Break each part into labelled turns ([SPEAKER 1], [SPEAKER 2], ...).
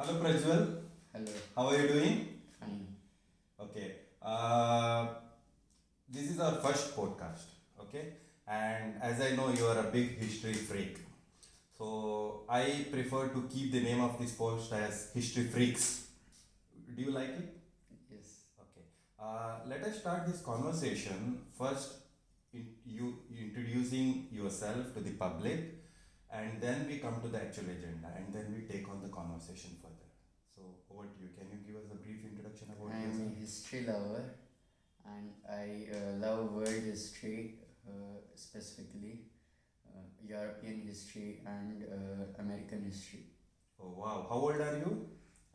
[SPEAKER 1] Hello Prajwal,
[SPEAKER 2] Hello,
[SPEAKER 1] how are you doing?
[SPEAKER 2] fine.
[SPEAKER 1] Okay, this is our first podcast. Okay, and as I know, you are a big history freak, so I prefer to keep the name of this post as History Freaks. Do you like it?
[SPEAKER 2] Yes.
[SPEAKER 1] Okay. Let us start this conversation first. You introducing yourself to the public, and then we come to the actual agenda, and then we take on the conversation further. So over to you. Can you give us a brief introduction about
[SPEAKER 2] I am
[SPEAKER 1] yourself?
[SPEAKER 2] a history lover and I love world history, specifically European history and American history.
[SPEAKER 1] Oh wow, how old are you?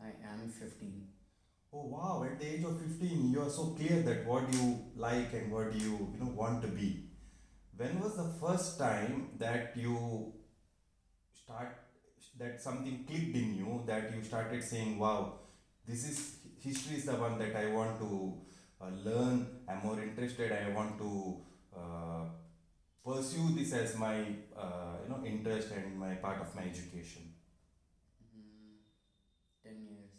[SPEAKER 2] I am 15.
[SPEAKER 1] Oh wow, at the age of 15, you are so clear that what you like and what you want to be. When was the first time that you start that something clicked in you that you started saying, wow, this is history is the one that I want to learn. I'm more interested. I want to uh, pursue this as my interest and my part of my education.
[SPEAKER 2] Mm, 10 years.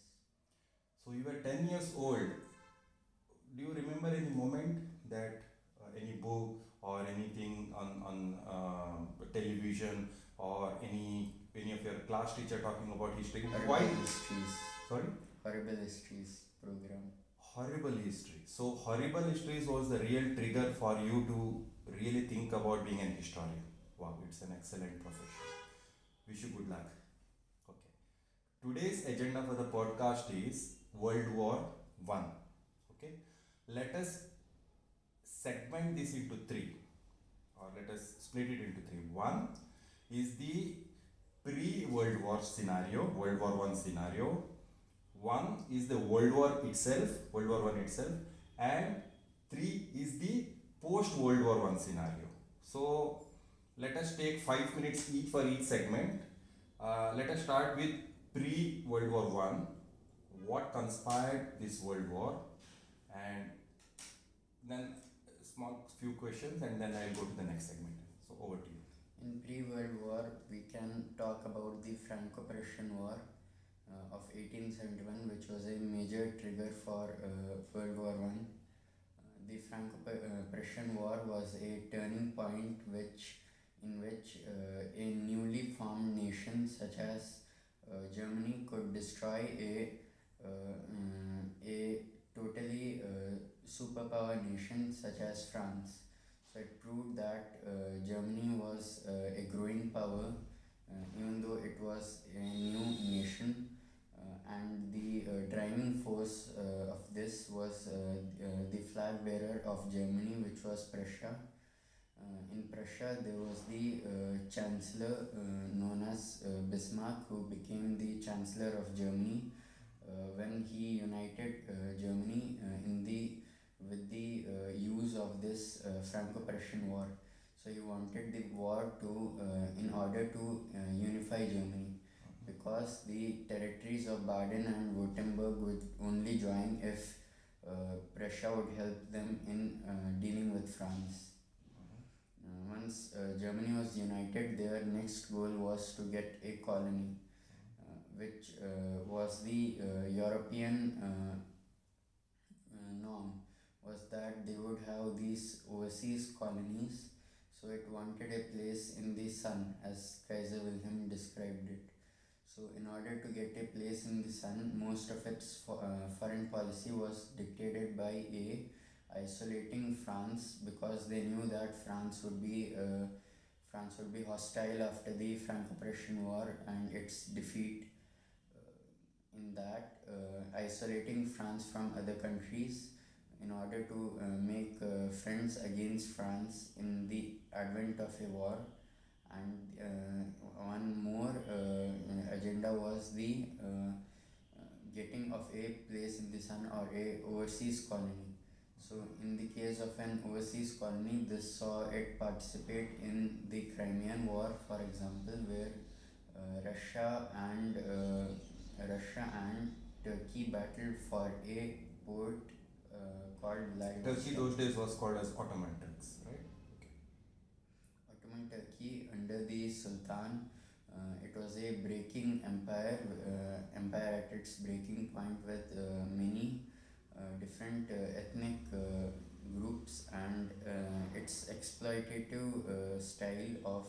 [SPEAKER 1] So you were 10 years old. Do you remember any moment that any book or anything on television or any of your class teacher talking about history? Why?
[SPEAKER 2] Horrible histories.
[SPEAKER 1] Sorry?
[SPEAKER 2] Horrible histories program.
[SPEAKER 1] Horrible history. So horrible histories was the real trigger for you to really think about being an historian. Wow, it's an excellent profession. Wish you good luck. Okay. Today's agenda for the podcast is World War One. Okay. Let us segment this into three, or let us split it into three. One is the pre-World War scenario, World War One scenario. One is the World War itself, World War One itself, and three is the post World War One scenario. So let us take 5 minutes each for each segment. Let us start with pre World War One. What conspired this World War, and then small few questions, and then I'll go to the next segment. So over to you.
[SPEAKER 2] In pre-World War, we can talk about the Franco-Prussian War of 1871, which was a major trigger for World War One. The Franco-Prussian War was a turning point in which a newly formed nation such as Germany could destroy a totally superpower nation such as France. So it proved that Germany was a growing power, even though it was a new nation. And the driving force of this was the flag bearer of Germany, which was Prussia. In Prussia, there was the chancellor known as Bismarck, who became the chancellor of Germany when he united Germany in the with the use of this Franco-Prussian War. So he wanted the war to in order to unify Germany, because the territories of Baden and Württemberg would only join if Prussia would help them in dealing with France. Once Germany was united, their next goal was to get a colony, which was the European norm, was that they would have these overseas colonies. So it wanted a place in the sun, as Kaiser Wilhelm described it. So, in order to get a place in the sun, most of its foreign policy was dictated by a isolating France, because they knew that France would be hostile after the Franco-Prussian War and its defeat. In that, isolating France from other countries in order to make friends against France in the advent of a war. And one more agenda was the getting of a place in the sun, or a overseas colony. So in the case of an overseas colony, this saw it participate in the Crimean War, for example, where Russia and Turkey battled for a port called
[SPEAKER 1] Turkey
[SPEAKER 2] Vladivostok.
[SPEAKER 1] those days was called as Ottoman Turks, right? Okay.
[SPEAKER 2] Ottoman Turkey under the Sultan It was a breaking empire at its breaking point with many different ethnic groups, and its exploitative style of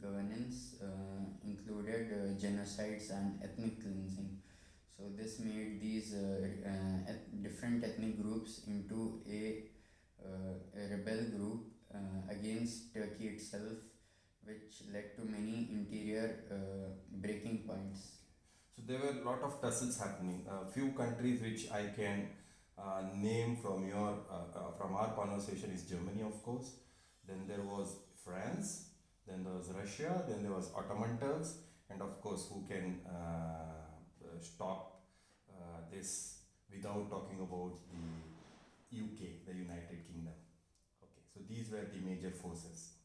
[SPEAKER 2] governance included genocides and ethnic cleansing. So this made these different ethnic groups into a rebel group against Turkey itself, which led to many interior breaking points.
[SPEAKER 1] So there were a lot of tussles happening. A few countries which I can name from our conversation is Germany, of course. Then there was France. Then there was Russia. Then there was Ottoman Turks, and of course, who can stop this without talking about the UK, the United Kingdom. Okay, so these were the major forces.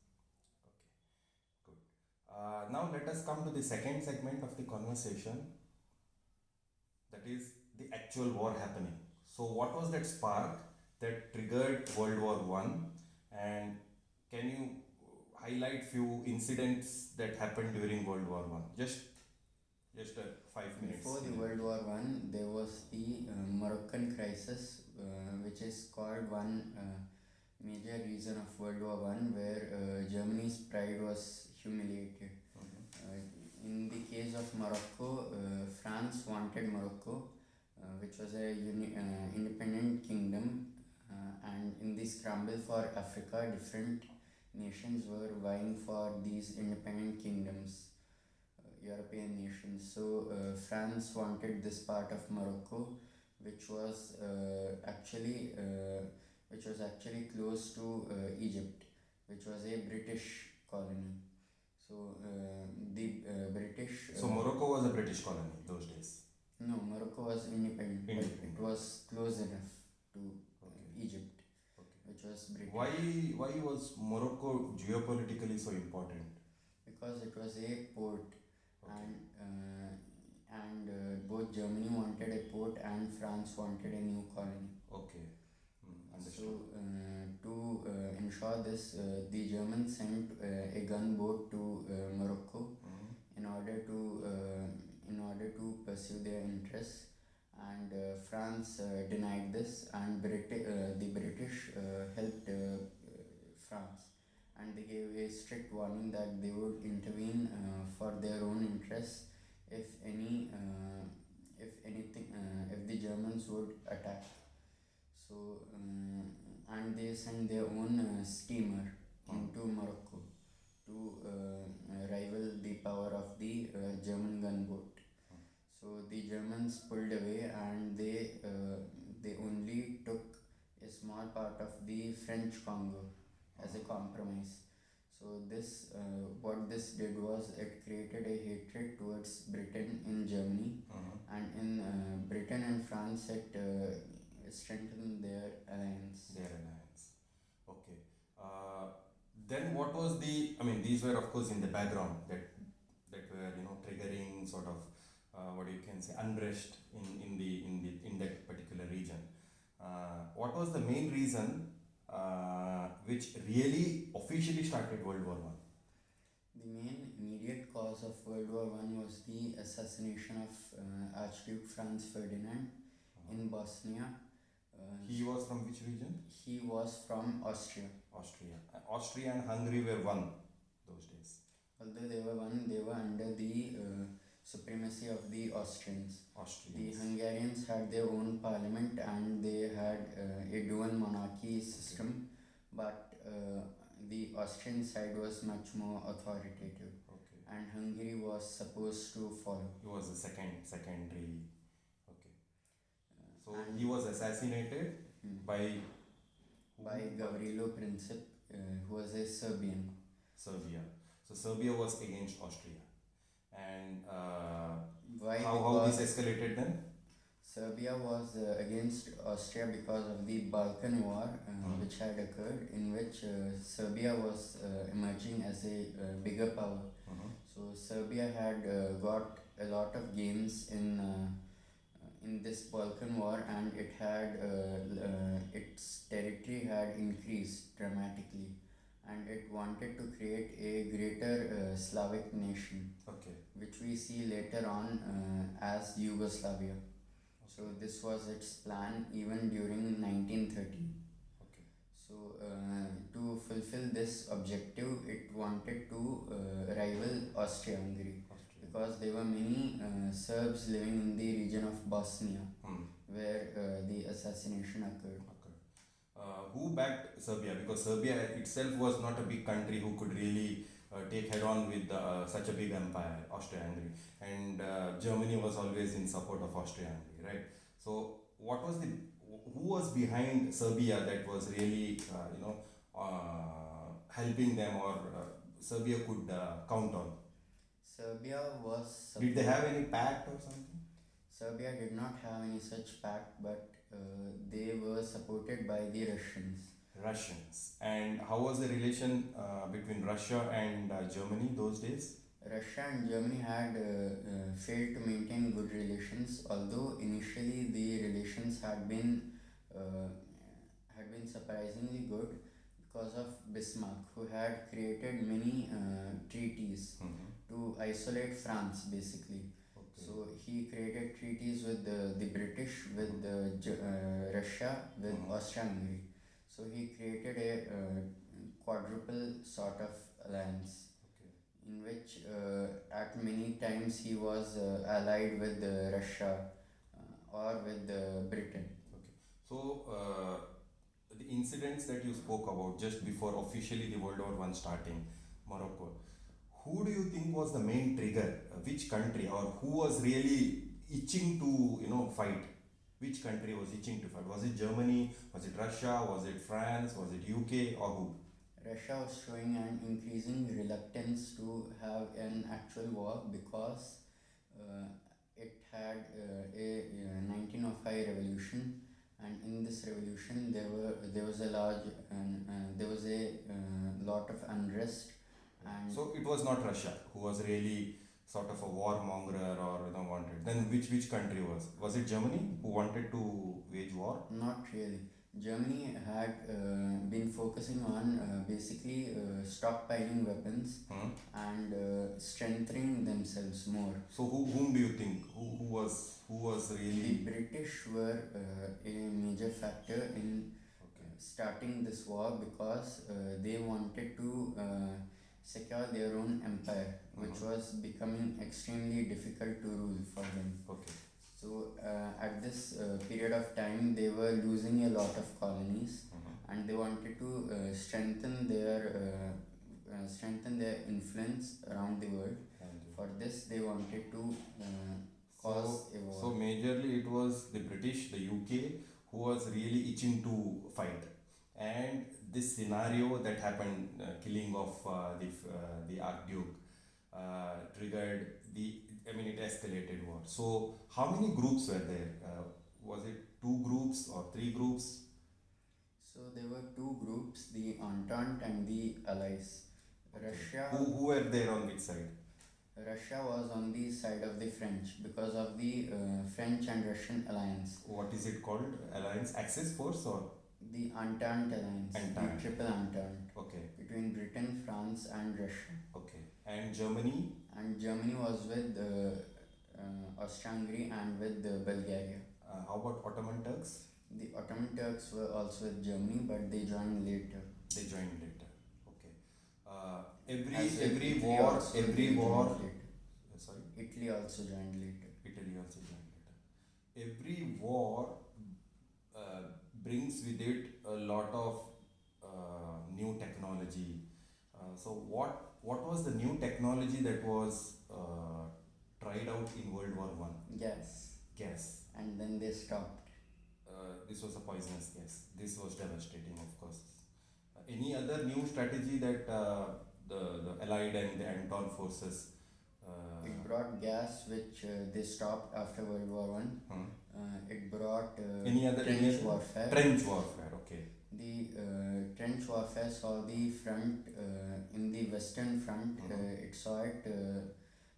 [SPEAKER 1] Okay, good. Now let us come to the second segment of the conversation, that is the actual war happening. So, what was that spark that triggered World War One, and can you highlight few incidents that happened during World War One? Just 5 minutes.
[SPEAKER 2] Before the World War One, there was the Moroccan crisis, which is called one major reason of World War One, where Germany's pride was humiliated. In the case of Morocco, France wanted Morocco, which was a independent kingdom, and in the scramble for Africa, different nations were vying for these independent kingdoms, European nations. So France wanted this part of Morocco, which was actually close to Egypt, which was a British colony. So the British.
[SPEAKER 1] So Morocco was a British colony those days.
[SPEAKER 2] No, Morocco was independent, but
[SPEAKER 1] Independent.
[SPEAKER 2] it was close enough to
[SPEAKER 1] Okay.
[SPEAKER 2] Egypt,
[SPEAKER 1] Okay.
[SPEAKER 2] which was British.
[SPEAKER 1] Why was Morocco geopolitically so important?
[SPEAKER 2] Because it was a port,
[SPEAKER 1] Okay.
[SPEAKER 2] and both Germany wanted a port and France wanted a new colony.
[SPEAKER 1] Okay. Understood.
[SPEAKER 2] So to ensure this, the Germans sent a gunboat to Morocco in order to pursue their interests, and France denied this, and the British helped France, and they gave a strict warning that they would intervene for their own interests if if the Germans would attack. So and they sent their own steamer into Morocco to rival the power of the German gunboat. So the Germans pulled away, and they only took a small part of the French Congo as a compromise. So this what this did was it created a hatred towards Britain in Germany, and in Britain and France it strengthened their alliance.
[SPEAKER 1] Okay. Then what was the? I mean, these were of course in the background that were triggering sort of what you can say unrest in that particular region. What was the main reason which really officially started World War One?
[SPEAKER 2] The main immediate cause of World War One was the assassination of Archduke Franz Ferdinand in Bosnia.
[SPEAKER 1] He was from which region?
[SPEAKER 2] He was from Austria.
[SPEAKER 1] Austria and Hungary were one those days.
[SPEAKER 2] Although they were one, they were under the supremacy of the Austrians. The Hungarians had their own parliament, and they had a dual monarchy system, but the Austrian side was much more authoritative, and Hungary was supposed to follow.
[SPEAKER 1] He was the secondary. Okay. So
[SPEAKER 2] And-
[SPEAKER 1] he was assassinated by
[SPEAKER 2] Gavrilo Princip, who was a Serbian.
[SPEAKER 1] Serbia. So Serbia was against Austria, and
[SPEAKER 2] Why?
[SPEAKER 1] how this
[SPEAKER 2] Because
[SPEAKER 1] escalated then?
[SPEAKER 2] Serbia was against Austria because of the Balkan War, which had occurred, in which Serbia was emerging as a bigger power. So Serbia had got a lot of gains in this Balkan War, and its territory had increased dramatically, and it wanted to create a greater Slavic nation,
[SPEAKER 1] Okay.
[SPEAKER 2] which we see later on as Yugoslavia. So this was its plan even during 1930.
[SPEAKER 1] Okay.
[SPEAKER 2] So to fulfill this objective, it wanted to rival Austria-Hungary
[SPEAKER 1] Austria.
[SPEAKER 2] because there were many Serbs living in the region of Bosnia
[SPEAKER 1] Hmm.
[SPEAKER 2] where the assassination occurred.
[SPEAKER 1] Okay. Who backed Serbia? Because Serbia itself was not a big country who could really take head on with such a big empire, Austria-Hungary, and Germany was always in support of Austria-Hungary, right? So, what was the who was behind Serbia that was really helping them, or Serbia could count on?
[SPEAKER 2] Serbia was
[SPEAKER 1] Did they have any pact or something?
[SPEAKER 2] Serbia did not have any such pact, but they were supported by the Russians.
[SPEAKER 1] Russians. And how was the relation between Russia and Germany those days?
[SPEAKER 2] Russia and Germany had failed to maintain good relations, although initially the relations had been surprisingly good because of Bismarck, who had created many treaties to isolate France, basically.
[SPEAKER 1] Okay.
[SPEAKER 2] So he created treaties with the British, with Russia, with Austria-Hungary. So he created a quadruple sort of alliance,
[SPEAKER 1] Okay.
[SPEAKER 2] in which at many times he was allied with Russia or with Britain.
[SPEAKER 1] Okay. So the incidents that you spoke about just before officially the World War One starting, Morocco. Who do you think was the main trigger? Which country, or who was really itching to fight? Which country was itching to fight? Was it Germany? Was it Russia? Was it France? Was it UK? Or who?
[SPEAKER 2] Russia was showing an increasing reluctance to have an actual war because it had a 1905 revolution, and in this revolution there was a lot of unrest. And
[SPEAKER 1] so it was not Russia who was really sort of a warmonger or wanted. Then which country was it Germany who wanted to wage war?
[SPEAKER 2] Not really. Germany had been focusing on basically stockpiling weapons and strengthening themselves more.
[SPEAKER 1] So whom do you think who was really?
[SPEAKER 2] The British were a major factor in starting this war because they wanted to secure their own empire, which was becoming extremely difficult to rule for them.
[SPEAKER 1] Okay.
[SPEAKER 2] So at this period of time, they were losing a lot of colonies, and they wanted to strengthen their influence around the world. For this, they wanted to cause a war.
[SPEAKER 1] So majorly it was the British, the UK, who was really itching to fight, and this scenario that happened, killing of the Archduke, triggered it escalated war. So how many groups were there? Was it 2 groups or 3 groups?
[SPEAKER 2] So there were 2 groups, the Entente and the Allies. Russia.
[SPEAKER 1] Who were there on which side?
[SPEAKER 2] Russia was on the side of the French because of the French and Russian alliance.
[SPEAKER 1] What is it called? Alliance, Axis force, or
[SPEAKER 2] the Entente alliance?
[SPEAKER 1] Entente.
[SPEAKER 2] The Triple Entente.
[SPEAKER 1] Okay.
[SPEAKER 2] Between Britain, France, and Russia.
[SPEAKER 1] Okay. And Germany?
[SPEAKER 2] And Germany was with Austria-Hungary and with Bulgaria.
[SPEAKER 1] How about Ottoman Turks?
[SPEAKER 2] The Ottoman Turks were also with Germany, but they joined later.
[SPEAKER 1] They joined later. Okay. Every
[SPEAKER 2] Italy
[SPEAKER 1] war. Sorry.
[SPEAKER 2] Italy also joined later.
[SPEAKER 1] Italy also joined later. Every war brings with it a lot of new technology. So what was the new technology that was tried out in World War One? Gas.
[SPEAKER 2] And then they stopped.
[SPEAKER 1] This was a poisonous gas. This was devastating, of course. Any other new strategy that the Allied and the Entente forces?
[SPEAKER 2] It brought gas, which they stopped after World War One. It brought trench warfare.
[SPEAKER 1] Trench warfare, okay.
[SPEAKER 2] The trench warfare saw the front in the Western Front. It saw it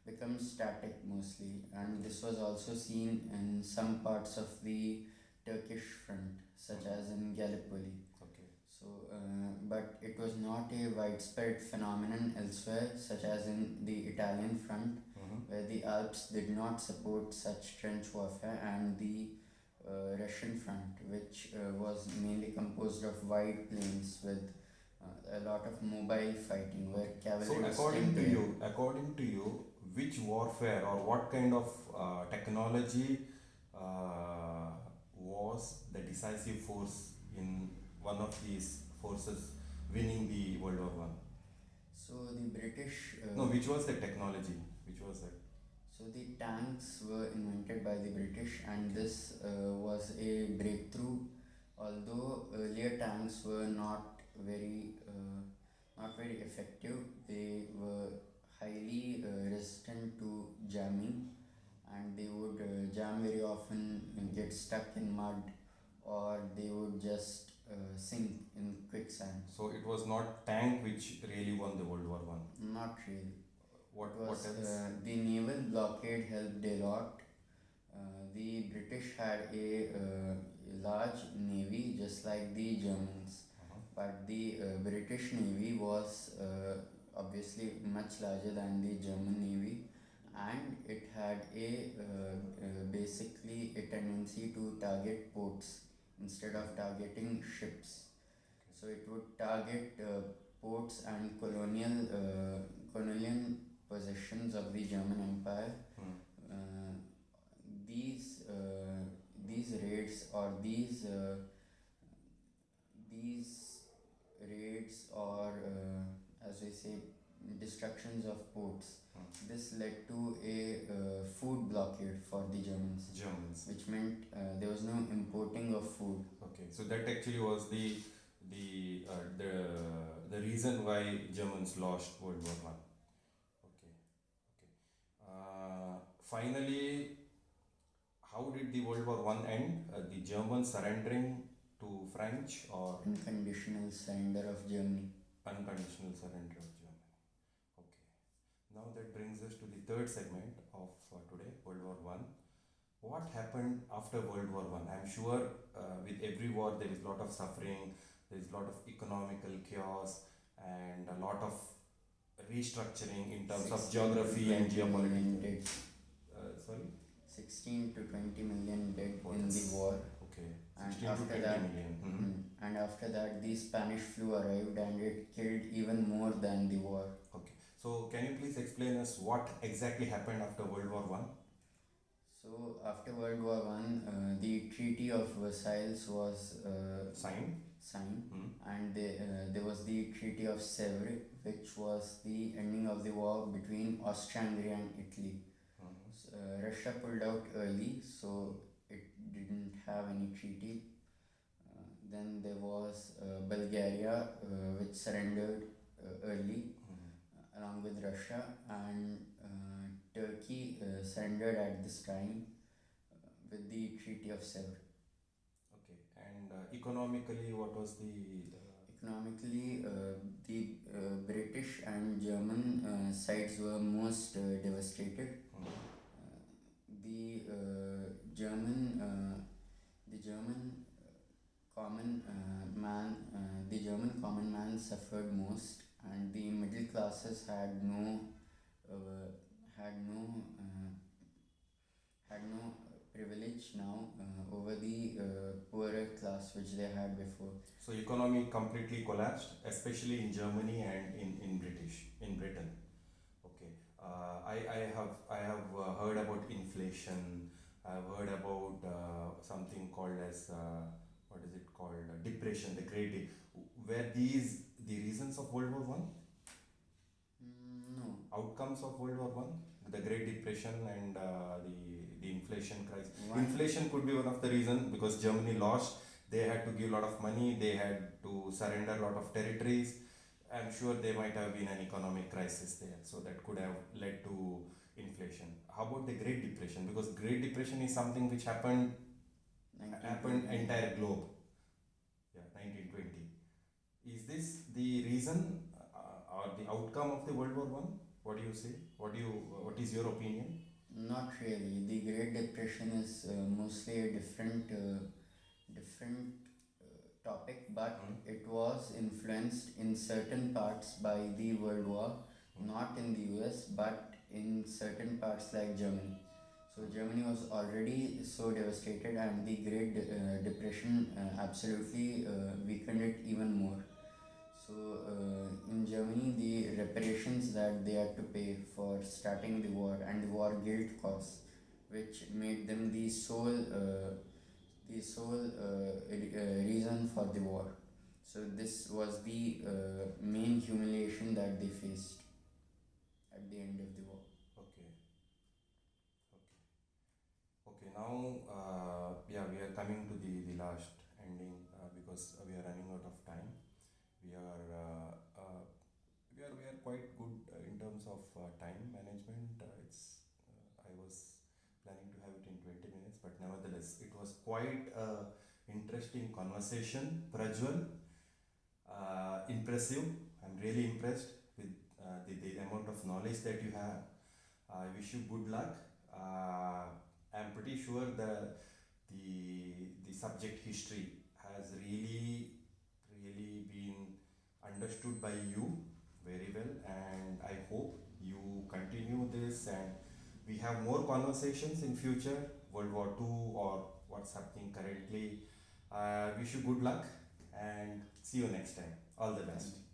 [SPEAKER 2] become static mostly, and this was also seen in some parts of the Turkish front, such as in Gallipoli.
[SPEAKER 1] Okay.
[SPEAKER 2] But it was not a widespread phenomenon elsewhere, such as in the Italian front, where the Alps did not support such trench warfare, and the Russian front, which was mainly composed of wide plains with a lot of mobile fighting, where
[SPEAKER 1] So,
[SPEAKER 2] cavalry was still there.
[SPEAKER 1] according to you, which warfare or what kind of technology uh, was the decisive force in one of these forces winning the World War One?
[SPEAKER 2] So the British,
[SPEAKER 1] No, which was the technology? Which was that?
[SPEAKER 2] so the tanks were invented by the British, and this was a breakthrough. Although earlier tanks were not very effective, they were highly resistant to jamming, and they would jam very often and get stuck in mud, or they would just sink in quicksand.
[SPEAKER 1] So it was not tank which really won the World War One.
[SPEAKER 2] Not really.
[SPEAKER 1] What
[SPEAKER 2] It was
[SPEAKER 1] else?
[SPEAKER 2] the naval blockade helped a lot. The British had a large navy, just like the Germans,
[SPEAKER 1] Uh-huh.
[SPEAKER 2] but the British navy was obviously much larger than the German navy, and it had basically a tendency to target ports instead of targeting ships. So it would target ports and colonial possessions of the German Empire.
[SPEAKER 1] Hmm.
[SPEAKER 2] Uh, these these raids or these raids or as we say destructions of ports.
[SPEAKER 1] Hmm.
[SPEAKER 2] This led to a food blockade for the Germans,
[SPEAKER 1] Germans.
[SPEAKER 2] which meant there was no importing of food.
[SPEAKER 1] Okay, so that actually was the reason why Germans lost World War One. Okay, okay. Finally, how did the World War One end? The Germans surrendering to French or
[SPEAKER 2] Unconditional surrender of Germany.
[SPEAKER 1] unconditional surrender of Germany? Okay. Now that brings us to the third segment of today, World War One. What happened after World War One? I'm sure with every war there is a lot of suffering, there is a lot of economical chaos, and a lot of restructuring in terms of
[SPEAKER 2] 16 to
[SPEAKER 1] geography and
[SPEAKER 2] 20 million
[SPEAKER 1] geopolitical.
[SPEAKER 2] dead.
[SPEAKER 1] Sorry.
[SPEAKER 2] 16 to 20 million dead
[SPEAKER 1] Oh,
[SPEAKER 2] in the
[SPEAKER 1] that's-
[SPEAKER 2] war.
[SPEAKER 1] Okay.
[SPEAKER 2] And
[SPEAKER 1] 16 to
[SPEAKER 2] after
[SPEAKER 1] 20
[SPEAKER 2] that,
[SPEAKER 1] million. Mhm.
[SPEAKER 2] and after that, the Spanish flu arrived and it killed even more than the war.
[SPEAKER 1] Okay. So can you please explain us what exactly happened after World War One?
[SPEAKER 2] So after World War One, the Treaty of Versailles was
[SPEAKER 1] Signed.
[SPEAKER 2] signed,
[SPEAKER 1] Hmm.
[SPEAKER 2] and there was the Treaty of Sevres, which was the ending of the war between Austria-Hungary and Italy.
[SPEAKER 1] Mhm.
[SPEAKER 2] Russia pulled out early, so it didn't have any treaty. Then there was Bulgaria, which surrendered early
[SPEAKER 1] Mhm.
[SPEAKER 2] along with Russia, and Turkey surrendered at this time with the Treaty of Sevres.
[SPEAKER 1] Okay. And economically, what was the
[SPEAKER 2] Economically, the British and German sides were most devastated.
[SPEAKER 1] Mhm.
[SPEAKER 2] The German common man suffered most, and the middle classes uh, had no privilege now over the poorer class which they had before.
[SPEAKER 1] So economy completely collapsed, especially in Germany and in Britain. Okay. I have heard about inflation. I've heard about something called as what is it called, depression, the were these the reasons of World War One?
[SPEAKER 2] No.
[SPEAKER 1] Outcomes of World War One, the Great Depression and the inflation crisis.
[SPEAKER 2] One,
[SPEAKER 1] Inflation could be one of the reasons because Germany lost. They had to give a lot of money. They had to surrender a lot of territories. I'm sure there might have been an economic crisis there, so that could have led to inflation. How about the Great Depression? Because Great Depression is something which happened
[SPEAKER 2] 1920.
[SPEAKER 1] entire globe. Yeah, 1920. Is this the reason or the outcome of the World War One? What do you say? What is your opinion?
[SPEAKER 2] Not really. The Great Depression is mostly a different topic, but
[SPEAKER 1] Mm.
[SPEAKER 2] it was influenced in certain parts by the World War, not in the US, but in certain parts like Germany. So Germany was already so devastated, and the Great Depression absolutely weakened it even more. So in Germany, the reparations that they had to pay for starting the war and the war guilt costs, which made them the sole reason for the war. So this was the main humiliation that they faced at the end of the war.
[SPEAKER 1] Okay. Okay. Now, yeah, we are coming to the last ending because we are running out of time. We are we are quite good in terms of time management. I was planning to have it in 20 minutes, but nevertheless, it was quite a interesting conversation. Prajwal, impressive. I'm really impressed with the amount of knowledge that you have. I wish you good luck. I'm pretty sure the subject history has really been understood by you very well, and I hope you continue this and we have more conversations in future, World War II or what's happening currently. Wish you good luck and see you next time. All the
[SPEAKER 2] Thank
[SPEAKER 1] best.
[SPEAKER 2] you.